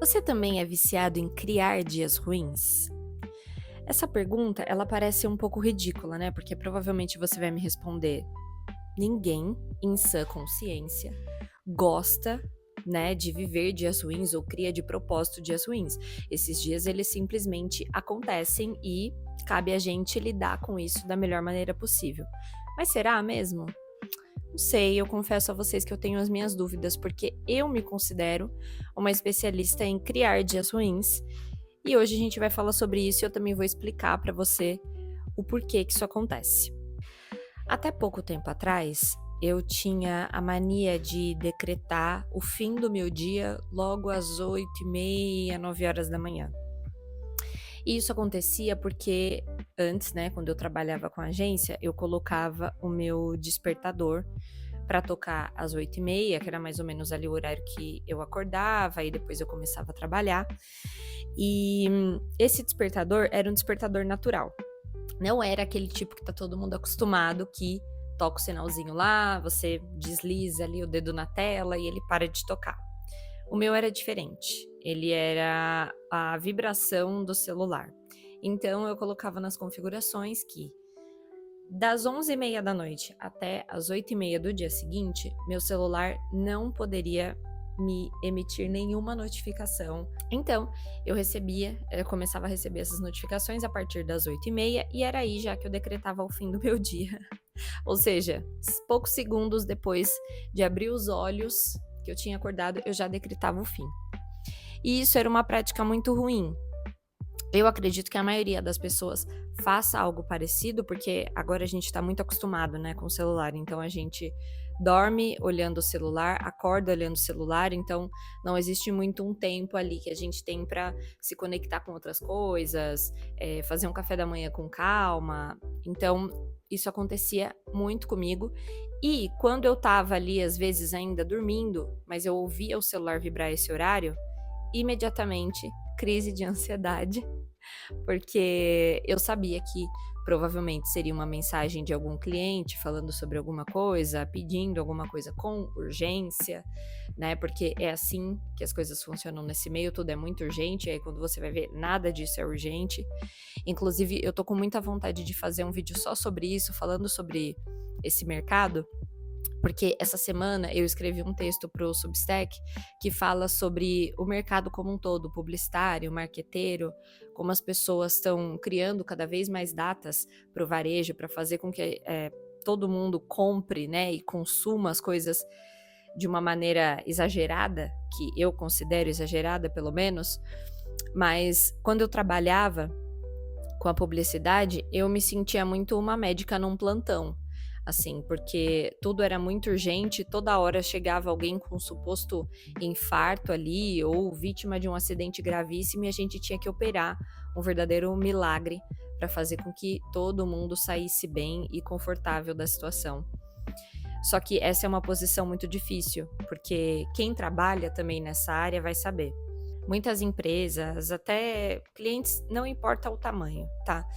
Você também é viciado em criar dias ruins? Essa pergunta, ela parece um pouco ridícula, né? Porque provavelmente você vai me responder: ninguém em sã consciência gosta, né, de viver dias ruins ou cria de propósito dias ruins. Esses dias eles simplesmente acontecem e cabe a gente lidar com isso da melhor maneira possível. Mas será mesmo? Não sei, eu confesso a vocês que eu tenho as minhas dúvidas, porque eu me considero uma especialista em criar dias ruins. E hoje a gente vai falar sobre isso e eu também vou explicar para você o porquê que isso acontece. Até pouco tempo atrás, eu tinha a mania de decretar o fim do meu dia logo às 8h30, 9 horas da manhã. E isso acontecia porque antes, né, quando eu trabalhava com agência, eu colocava o meu despertador para tocar às 8h30, que era mais ou menos ali o horário que eu acordava e depois eu começava a trabalhar. E esse despertador era um despertador natural. Não era aquele tipo que tá todo mundo acostumado, que toca o sinalzinho lá, você desliza ali o dedo na tela e ele para de tocar. O meu era diferente, ele era a vibração do celular. Então eu colocava nas configurações que das 11h30 da noite até as 8h30 do dia seguinte, meu celular não poderia me emitir nenhuma notificação. Então, eu começava a receber essas notificações a partir das 8h30 e era aí já que eu decretava o fim do meu dia. Ou seja, poucos segundos depois de abrir os olhos que eu tinha acordado, eu já decretava o fim. E isso era uma prática muito ruim. Eu acredito que a maioria das pessoas faça algo parecido, porque agora a gente tá muito acostumado, né, com o celular, então a gente dorme olhando o celular, acorda olhando o celular, então não existe muito um tempo ali que a gente tem pra se conectar com outras coisas, fazer um café da manhã com calma, então isso acontecia muito comigo. E quando eu estava ali, às vezes ainda dormindo, mas eu ouvia o celular vibrar esse horário, imediatamente crise de ansiedade, porque eu sabia que provavelmente seria uma mensagem de algum cliente falando sobre alguma coisa, pedindo alguma coisa com urgência, né? Porque é assim que as coisas funcionam nesse meio, tudo é muito urgente, e aí quando você vai ver, nada disso é urgente. Inclusive, eu tô com muita vontade de fazer um vídeo só sobre isso, falando sobre esse mercado, porque essa semana eu escrevi um texto para o Substack que fala sobre o mercado como um todo, publicitário, marqueteiro, como as pessoas estão criando cada vez mais datas para o varejo, para fazer com que todo mundo compre, né, e consuma as coisas de uma maneira exagerada, que eu considero exagerada pelo menos, mas quando eu trabalhava com a publicidade, eu me sentia muito uma médica num plantão, assim, porque tudo era muito urgente, toda hora chegava alguém com um suposto infarto ali ou vítima de um acidente gravíssimo e a gente tinha que operar um verdadeiro milagre para fazer com que todo mundo saísse bem e confortável da situação. Só que essa é uma posição muito difícil, porque quem trabalha também nessa área vai saber. Muitas empresas, até clientes, não importa o tamanho, tá?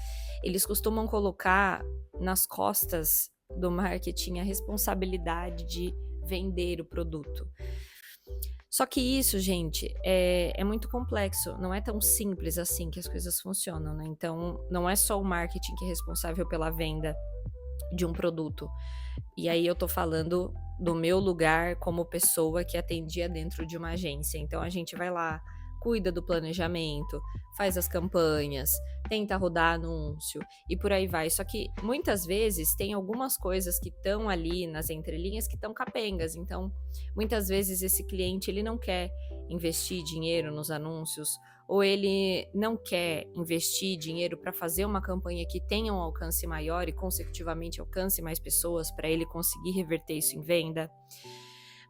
Eles costumam colocar nas costas do marketing a responsabilidade de vender o produto. Só que isso, gente, é muito complexo, não é tão simples assim que as coisas funcionam, né? Então, não é só o marketing que é responsável pela venda de um produto. E aí eu tô falando do meu lugar como pessoa que atendia dentro de uma agência. Então a gente vai lá, cuida do planejamento, faz as campanhas, tenta rodar anúncio e por aí vai. Só que muitas vezes tem algumas coisas que estão ali nas entrelinhas que estão capengas. Então, muitas vezes esse cliente ele não quer investir dinheiro nos anúncios ou ele não quer investir dinheiro para fazer uma campanha que tenha um alcance maior e consecutivamente alcance mais pessoas para ele conseguir reverter isso em venda.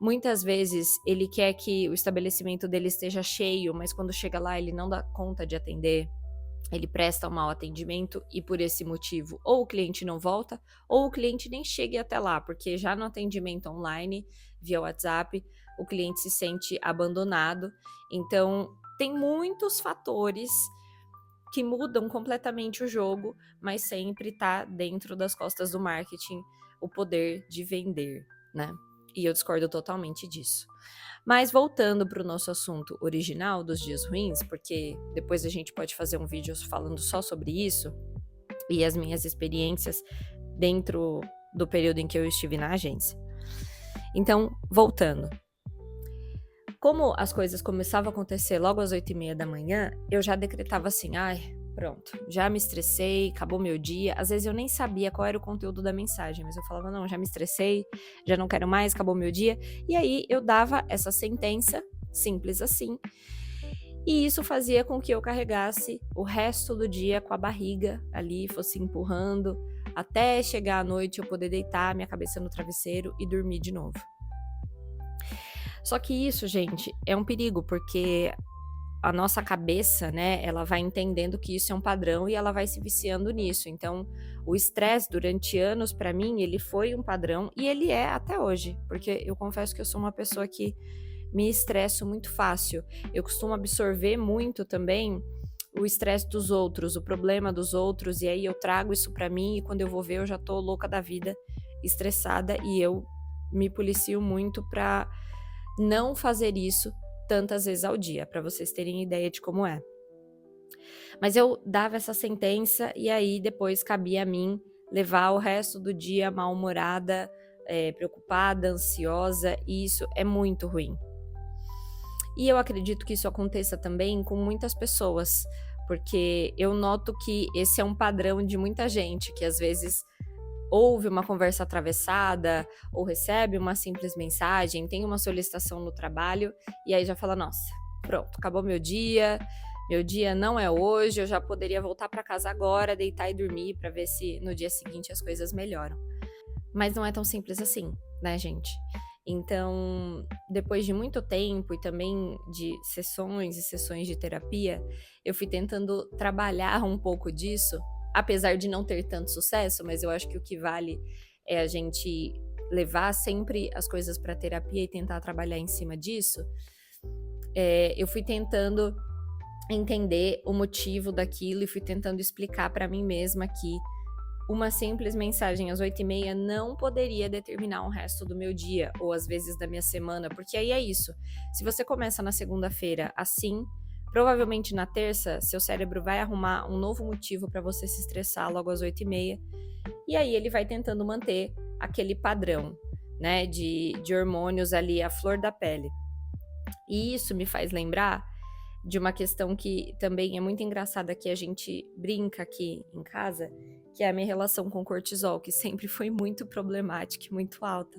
Muitas vezes ele quer que o estabelecimento dele esteja cheio, mas quando chega lá ele não dá conta de atender. Ele presta um mau atendimento e por esse motivo ou o cliente não volta ou o cliente nem chega até lá, porque já no atendimento online, via WhatsApp, o cliente se sente abandonado. Então, tem muitos fatores que mudam completamente o jogo, mas sempre tá dentro das costas do marketing o poder de vender, né? e eu discordo totalmente disso. Mas voltando para o nosso assunto original dos dias ruins, porque depois a gente pode fazer um vídeo falando só sobre isso e as minhas experiências dentro do período em que eu estive na agência. Então, voltando. Como as coisas começavam a acontecer logo às 8h30 da manhã, eu já decretava assim: ai, pronto, já me estressei, acabou meu dia. Às vezes eu nem sabia qual era o conteúdo da mensagem, mas eu falava: não, já me estressei, já não quero mais, acabou meu dia. E aí eu dava essa sentença, simples assim, e isso fazia com que eu carregasse o resto do dia com a barriga ali, fosse empurrando, até chegar à noite eu poder deitar minha cabeça no travesseiro e dormir de novo. Só que isso, gente, é um perigo, porque a nossa cabeça, né, ela vai entendendo que isso é um padrão e ela vai se viciando nisso. Então, o estresse durante anos, pra mim, ele foi um padrão e ele é até hoje, porque eu confesso que eu sou uma pessoa que me estresso muito fácil. Eu costumo absorver muito também o estresse dos outros, o problema dos outros, e aí eu trago isso pra mim e quando eu vou ver eu já tô louca da vida, estressada, e eu me policio muito pra não fazer isso tantas vezes ao dia, para vocês terem ideia de como é. Mas eu dava essa sentença e aí depois cabia a mim levar o resto do dia mal-humorada, preocupada, ansiosa, e isso é muito ruim. E eu acredito que isso aconteça também com muitas pessoas, porque eu noto que esse é um padrão de muita gente, que às vezes ouve uma conversa atravessada ou recebe uma simples mensagem, tem uma solicitação no trabalho e aí já fala: nossa, pronto, acabou meu dia não é hoje, eu já poderia voltar para casa agora, deitar e dormir para ver se no dia seguinte as coisas melhoram. Mas não é tão simples assim, né, gente? Então, depois de muito tempo e também de sessões e sessões de terapia, eu fui tentando trabalhar um pouco disso, apesar de não ter tanto sucesso, mas eu acho que o que vale é a gente levar sempre as coisas para terapia e tentar trabalhar em cima disso. Eu fui tentando entender o motivo daquilo e fui tentando explicar para mim mesma que uma simples mensagem às 8h30 não poderia determinar o resto do meu dia, ou às vezes da minha semana, porque aí é isso. Se você começa na segunda-feira assim, provavelmente na terça, seu cérebro vai arrumar um novo motivo para você se estressar logo às 8h30, e aí ele vai tentando manter aquele padrão, né, de hormônios ali à flor da pele. E isso me faz lembrar de uma questão que também é muito engraçada, que a gente brinca aqui em casa, que é a minha relação com cortisol, que sempre foi muito problemática e muito alta.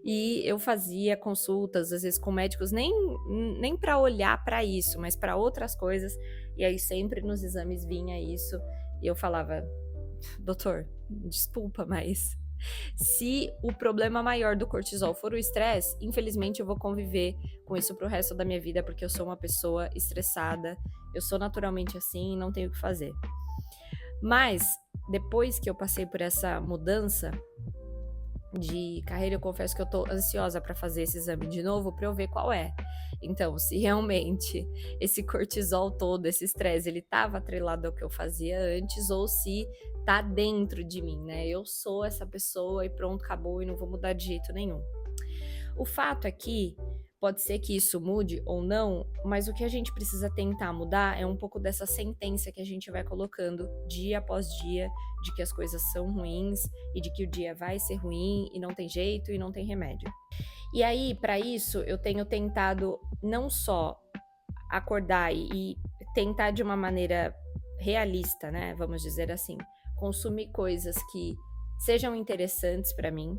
E eu fazia consultas, às vezes com médicos, nem para olhar para isso, mas para outras coisas, e aí sempre nos exames vinha isso, e eu falava: doutor, desculpa, mas se o problema maior do cortisol for o estresse, infelizmente eu vou conviver com isso pro resto da minha vida, porque eu sou uma pessoa estressada, eu sou naturalmente assim, não tenho o que fazer. Mas, depois que eu passei por essa mudança de carreira, eu confesso que eu tô ansiosa para fazer esse exame de novo para eu ver qual é. Então, se realmente esse cortisol todo, esse estresse, ele estava atrelado ao que eu fazia antes ou se tá dentro de mim, né? Eu sou essa pessoa e pronto, acabou e não vou mudar de jeito nenhum. O fato é que pode ser que isso mude ou não, mas o que a gente precisa tentar mudar é um pouco dessa sentença que a gente vai colocando dia após dia, de que as coisas são ruins e de que o dia vai ser ruim e não tem jeito e não tem remédio. E aí, para isso, eu tenho tentado não só acordar e tentar de uma maneira realista, né, vamos dizer assim, consumir coisas que sejam interessantes para mim,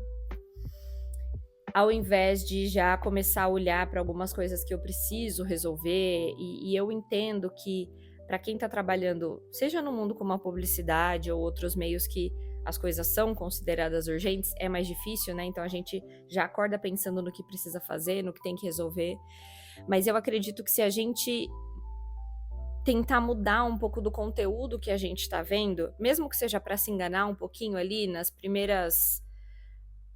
ao invés de já começar a olhar para algumas coisas que eu preciso resolver, e eu entendo que para quem está trabalhando, seja no mundo como a publicidade ou outros meios que as coisas são consideradas urgentes, é mais difícil, né? Então a gente já acorda pensando no que precisa fazer, no que tem que resolver. Mas eu acredito que se a gente tentar mudar um pouco do conteúdo que a gente está vendo, mesmo que seja para se enganar um pouquinho ali nas primeiras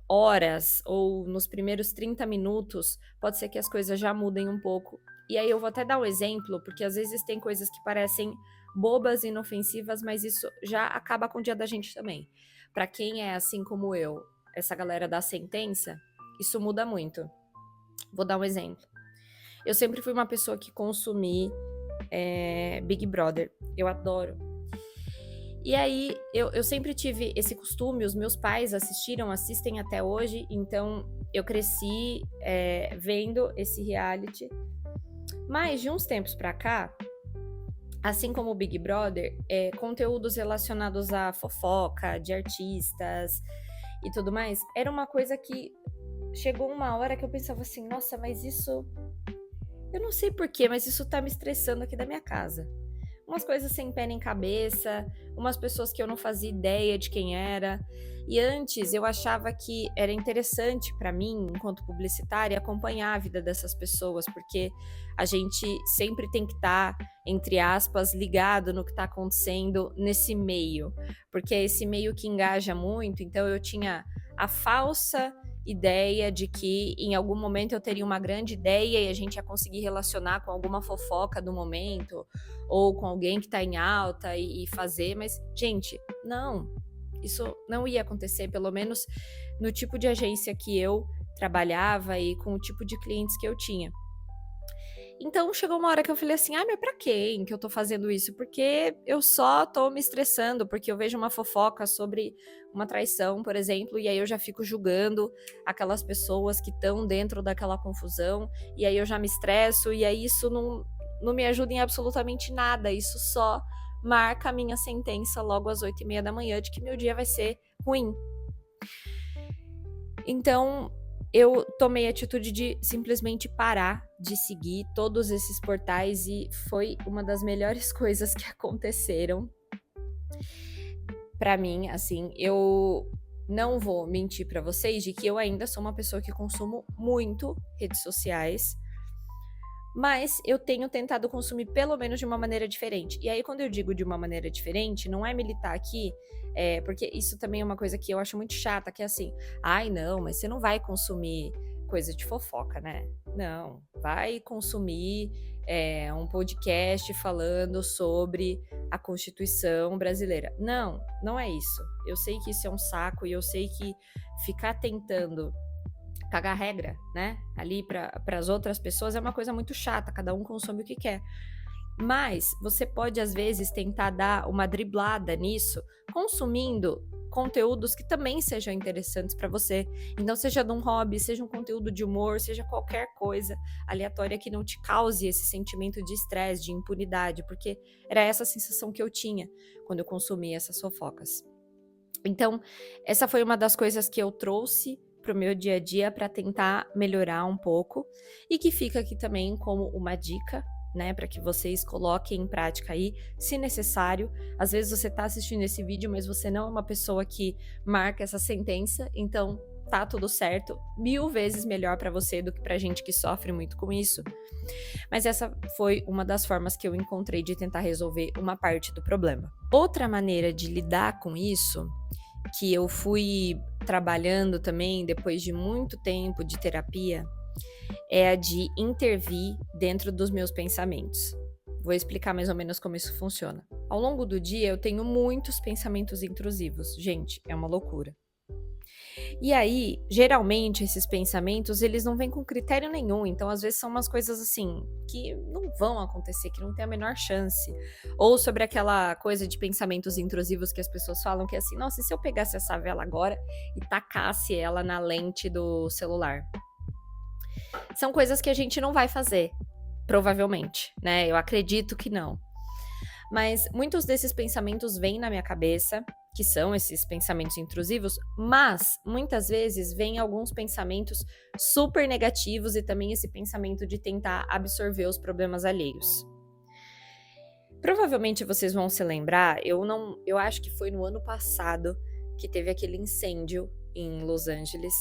horas ou nos primeiros 30 minutos, pode ser que as coisas já mudem um pouco. E aí eu vou até dar um exemplo, porque às vezes tem coisas que parecem bobas e inofensivas, mas isso já acaba com o dia da gente também. Para quem é assim como eu, essa galera da sentença, isso muda muito. Vou dar um exemplo. Eu sempre fui uma pessoa que consumi Big Brother. Eu adoro. E aí, eu sempre tive esse costume, os meus pais assistem até hoje, então eu cresci vendo esse reality. Mas de uns tempos pra cá, assim como o Big Brother, conteúdos relacionados à fofoca, de artistas e tudo mais, era uma coisa que chegou uma hora que eu pensava assim, nossa, mas isso... Eu não sei porquê, mas isso tá me estressando aqui da minha casa. Umas coisas sem pé nem cabeça, umas pessoas que eu não fazia ideia de quem era. E antes eu achava que era interessante pra mim, enquanto publicitária, acompanhar a vida dessas pessoas, porque a gente sempre tem que estar, entre aspas, ligado no que tá acontecendo nesse meio, porque é esse meio que engaja muito. Então eu tinha a falsa ideia de que em algum momento eu teria uma grande ideia e a gente ia conseguir relacionar com alguma fofoca do momento ou com alguém que tá em alta e fazer, mas, gente, não, isso não ia acontecer, pelo menos no tipo de agência que eu trabalhava e com o tipo de clientes que eu tinha. Então chegou uma hora que eu falei assim, mas pra quem que eu tô fazendo isso? Porque eu só tô me estressando, porque eu vejo uma fofoca sobre uma traição, por exemplo, e aí eu já fico julgando aquelas pessoas que estão dentro daquela confusão, e aí eu já me estresso, e aí isso não me ajuda em absolutamente nada, isso só marca a minha sentença logo às 8h30 de que meu dia vai ser ruim. Então, eu tomei a atitude de simplesmente parar de seguir todos esses portais e foi uma das melhores coisas que aconteceram pra mim, assim. Eu não vou mentir pra vocês de que eu ainda sou uma pessoa que consumo muito redes sociais, mas eu tenho tentado consumir pelo menos de uma maneira diferente. E aí, quando eu digo de uma maneira diferente, não é militar aqui, porque isso também é uma coisa que eu acho muito chata, que é assim, ai não, mas você não vai consumir coisa de fofoca, né? Não, vai consumir um podcast falando sobre a Constituição brasileira. Não, não é isso. Eu sei que isso é um saco e eu sei que ficar tentando cagar regra, né, ali para as outras pessoas é uma coisa muito chata, cada um consome o que quer. Mas você pode, às vezes, tentar dar uma driblada nisso, consumindo conteúdos que também sejam interessantes para você. Então, seja de um hobby, seja um conteúdo de humor, seja qualquer coisa aleatória que não te cause esse sentimento de estresse, de impunidade, porque era essa sensação que eu tinha quando eu consumia essas fofocas. Então, essa foi uma das coisas que eu trouxe para o meu dia a dia para tentar melhorar um pouco e que fica aqui também como uma dica, né, para que vocês coloquem em prática aí, se necessário. Às vezes você tá assistindo esse vídeo, mas você não é uma pessoa que marca essa sentença, então tá tudo certo, 1000 vezes melhor para você do que pra gente que sofre muito com isso. Mas essa foi uma das formas que eu encontrei de tentar resolver uma parte do problema. Outra maneira de lidar com isso, que eu fui trabalhando também depois de muito tempo de terapia, é a de intervir dentro dos meus pensamentos. Vou explicar mais ou menos como isso funciona. Ao longo do dia, eu tenho muitos pensamentos intrusivos. Gente, é uma loucura. E aí, geralmente, esses pensamentos, eles não vêm com critério nenhum. Então, às vezes, são umas coisas assim, que não vão acontecer, que não tem a menor chance. Ou sobre aquela coisa de pensamentos intrusivos que as pessoas falam, que é assim, nossa, e se eu pegasse essa vela agora e tacasse ela na lente do celular? São coisas que a gente não vai fazer, provavelmente, né? Eu acredito que não. Mas muitos desses pensamentos vêm na minha cabeça, que são esses pensamentos intrusivos, mas muitas vezes vêm alguns pensamentos super negativos e também esse pensamento de tentar absorver os problemas alheios. Provavelmente vocês vão se lembrar, eu acho que foi no ano passado que teve aquele incêndio em Los Angeles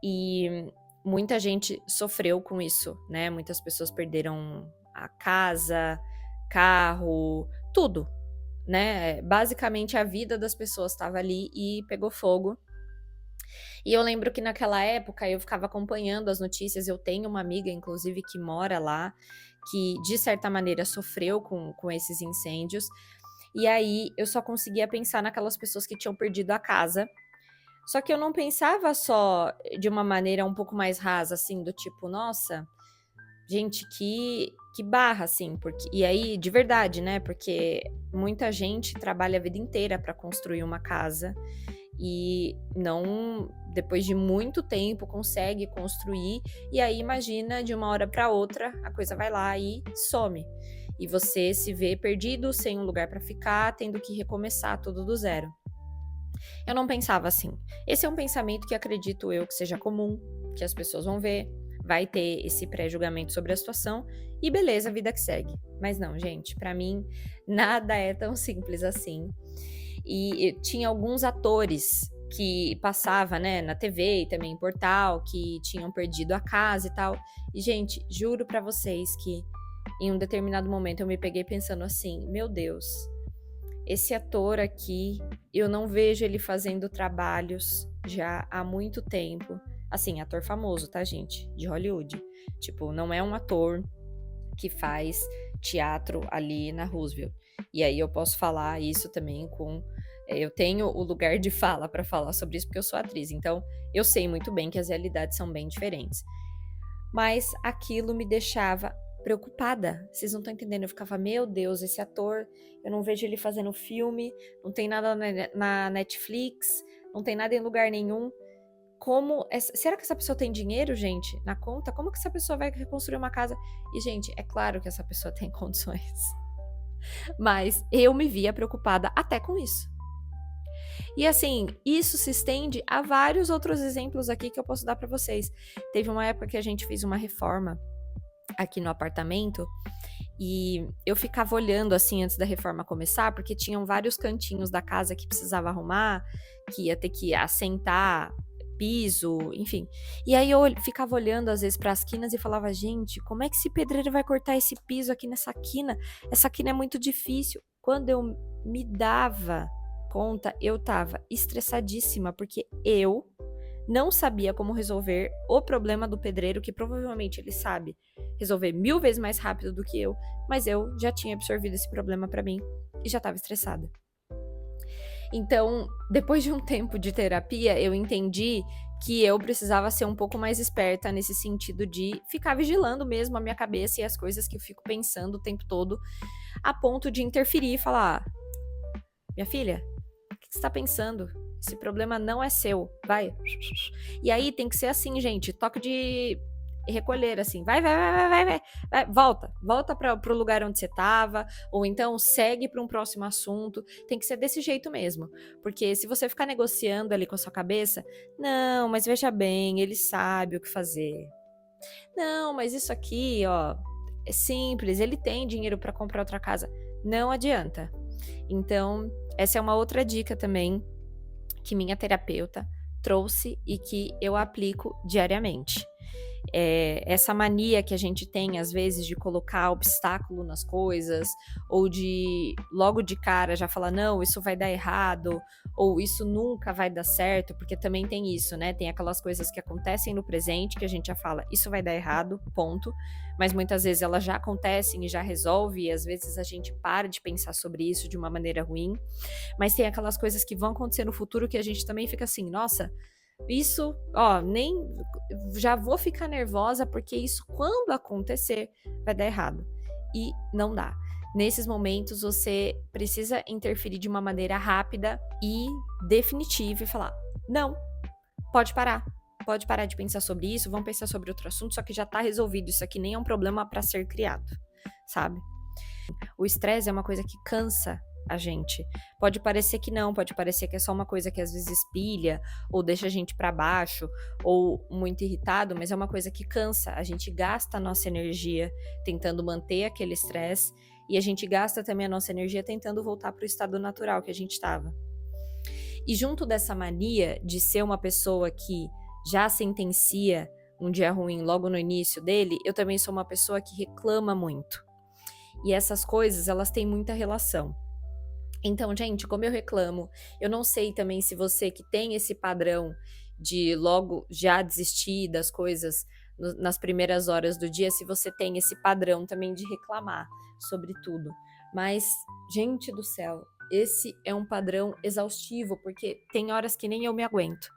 e muita gente sofreu com isso, né? Muitas pessoas perderam a casa, carro, tudo, né? Basicamente a vida das pessoas estava ali e pegou fogo. E eu lembro que naquela época eu ficava acompanhando as notícias. Eu tenho uma amiga, inclusive, que mora lá, que de certa maneira sofreu com esses incêndios. E aí eu só conseguia pensar naquelas pessoas que tinham perdido a casa, Só que eu não pensava só de uma maneira um pouco mais rasa, assim, do tipo: "Nossa, gente, que barra", assim, porque e aí de verdade, né, porque muita gente trabalha a vida inteira para construir uma casa e não depois de muito tempo consegue construir, e aí imagina de uma hora para outra a coisa vai lá e some. E você se vê perdido, sem um lugar para ficar, tendo que recomeçar tudo do zero. Eu não pensava assim. Esse é um pensamento que acredito eu que seja comum, que as pessoas vão ver, vai ter esse pré-julgamento sobre a situação e beleza, vida que segue. Mas não, gente, pra mim nada é tão simples assim. E tinha alguns atores que passava, né, na TV e também em portal, que tinham perdido a casa e tal. E gente, juro pra vocês que em um determinado momento eu me peguei pensando assim: "Meu Deus, esse ator aqui, eu não vejo ele fazendo trabalhos já há muito tempo". Assim, ator famoso, tá, gente? De Hollywood. Tipo, não é um ator que faz teatro ali na Roosevelt. E aí eu posso falar isso também com. Eu tenho o lugar de fala para falar sobre isso porque eu sou atriz, então eu sei muito bem que as realidades são bem diferentes. Mas aquilo me deixava preocupada. Vocês não estão entendendo. Eu ficava, meu Deus, esse ator, eu não vejo ele fazendo filme, não tem nada na Netflix, não tem nada em lugar nenhum. Será que essa pessoa tem dinheiro, gente, na conta? Como que essa pessoa vai reconstruir uma casa? E, gente, é claro que essa pessoa tem condições. Mas eu me via preocupada até com isso. E assim, isso se estende a vários outros exemplos aqui que eu posso dar para vocês. Teve uma época que a gente fez uma reforma aqui no apartamento e eu ficava olhando assim antes da reforma começar, porque tinham vários cantinhos da casa que precisava arrumar, que ia ter que assentar piso, enfim. E aí eu ficava olhando às vezes para as quinas e falava, gente, como é que esse pedreiro vai cortar esse piso aqui nessa quina? Essa quina é muito difícil. Quando eu me dava conta, eu tava estressadíssima, porque eu não sabia como resolver o problema do pedreiro, que provavelmente ele sabe resolver 1000 vezes mais rápido do que eu, mas eu já tinha absorvido esse problema pra mim e já estava estressada. Então, depois de um tempo de terapia, eu entendi que eu precisava ser um pouco mais esperta nesse sentido de ficar vigilando mesmo a minha cabeça e as coisas que eu fico pensando o tempo todo, a ponto de interferir e falar: minha filha, o que você tá pensando? Esse problema não é seu. Vai. E aí tem que ser assim, gente. Toque de recolher, assim. Vai, volta para pro lugar onde você tava. Ou então segue para um próximo assunto. Tem que ser desse jeito mesmo. Porque se você ficar negociando ali com a sua cabeça, não, mas veja bem, ele sabe o que fazer. Não, mas isso aqui, ó, é simples, ele tem dinheiro para comprar outra casa. Não adianta. Então, essa é uma outra dica também que minha terapeuta trouxe e que eu aplico diariamente. Essa mania que a gente tem, às vezes, de colocar obstáculo nas coisas, ou de logo de cara já falar, não, isso vai dar errado, ou isso nunca vai dar certo, porque também tem isso, né? Tem aquelas coisas que acontecem no presente que a gente já fala, isso vai dar errado, ponto. Mas muitas vezes elas já acontecem e já resolve, e às vezes a gente para de pensar sobre isso de uma maneira ruim. Mas tem aquelas coisas que vão acontecer no futuro que a gente também fica assim, nossa, isso, ó, nem já vou ficar nervosa porque isso quando acontecer vai dar errado. E não dá. Nesses momentos você precisa interferir de uma maneira rápida e definitiva e falar: "Não, pode parar. Pode parar de pensar sobre isso, vamos pensar sobre outro assunto, só que já tá resolvido, isso aqui nem é um problema para ser criado", sabe? O estresse é uma coisa que cansa a gente. Pode parecer que não, pode parecer que é só uma coisa que às vezes pilha, ou deixa a gente pra baixo, ou muito irritado, mas é uma coisa que cansa. A gente gasta a nossa energia tentando manter aquele estresse, e a gente gasta também a nossa energia tentando voltar pro estado natural que a gente estava. E junto dessa mania de ser uma pessoa que já sentencia um dia ruim logo no início dele, eu também sou uma pessoa que reclama muito. E essas coisas, elas têm muita relação. Então, gente, como eu reclamo, eu não sei também se você que tem esse padrão de logo já desistir das coisas nas primeiras horas do dia, se você tem esse padrão também de reclamar sobre tudo. Mas, gente do céu, esse é um padrão exaustivo, porque tem horas que nem eu me aguento.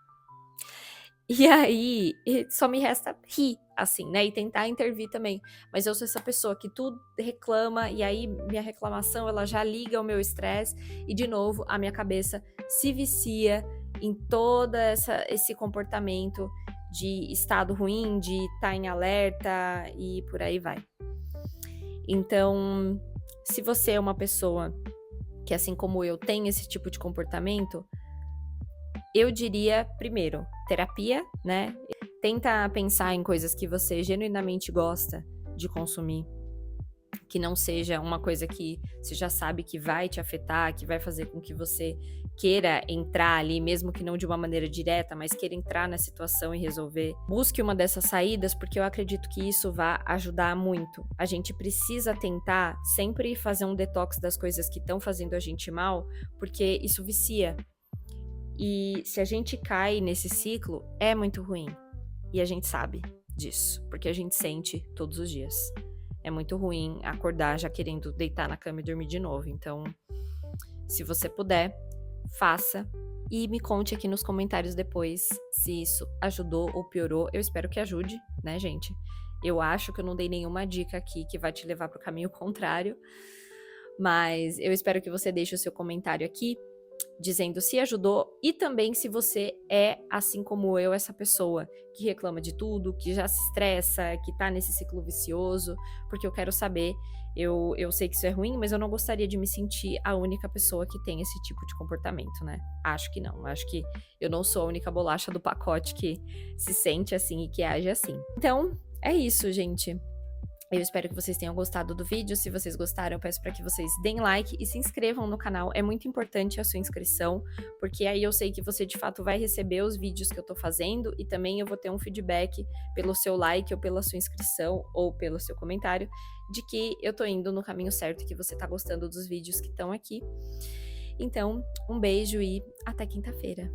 E aí, só me resta rir, assim, né, e tentar intervir também. Mas eu sou essa pessoa que tudo reclama, e aí minha reclamação ela já liga ao meu estresse, e de novo a minha cabeça se vicia em toda esse comportamento de estado ruim, de estar em alerta e por aí vai. Então, se você é uma pessoa que, assim como eu, tem esse tipo de comportamento, eu diria, primeiro, terapia, né? Tenta pensar em coisas que você genuinamente gosta de consumir, que não seja uma coisa que você já sabe que vai te afetar, que vai fazer com que você queira entrar ali, mesmo que não de uma maneira direta, mas queira entrar na situação e resolver. Busque uma dessas saídas, porque eu acredito que isso vai ajudar muito. A gente precisa tentar sempre fazer um detox das coisas que estão fazendo a gente mal, porque isso vicia. E se a gente cai nesse ciclo, é muito ruim. E a gente sabe disso, porque a gente sente todos os dias. É muito ruim acordar já querendo deitar na cama e dormir de novo. Então, se você puder, faça e me conte aqui nos comentários depois se isso ajudou ou piorou. Eu espero que ajude, né, gente? Eu acho que eu não dei nenhuma dica aqui que vai te levar para o caminho contrário, mas eu espero que você deixe o seu comentário aqui dizendo se ajudou e também se você é, assim como eu, essa pessoa que reclama de tudo, que já se estressa, que tá nesse ciclo vicioso, porque eu quero saber. Eu sei que isso é ruim, mas eu não gostaria de me sentir a única pessoa que tem esse tipo de comportamento, né? Acho que não. Acho que eu não sou a única bolacha do pacote que se sente assim e que age assim. Então, é isso, gente. Eu espero que vocês tenham gostado do vídeo. Se vocês gostaram, eu peço para que vocês deem like e se inscrevam no canal. É muito importante a sua inscrição, porque aí eu sei que você de fato vai receber os vídeos que eu tô fazendo e também eu vou ter um feedback pelo seu like ou pela sua inscrição ou pelo seu comentário de que eu tô indo no caminho certo e que você tá gostando dos vídeos que estão aqui. Então, um beijo e até quinta-feira.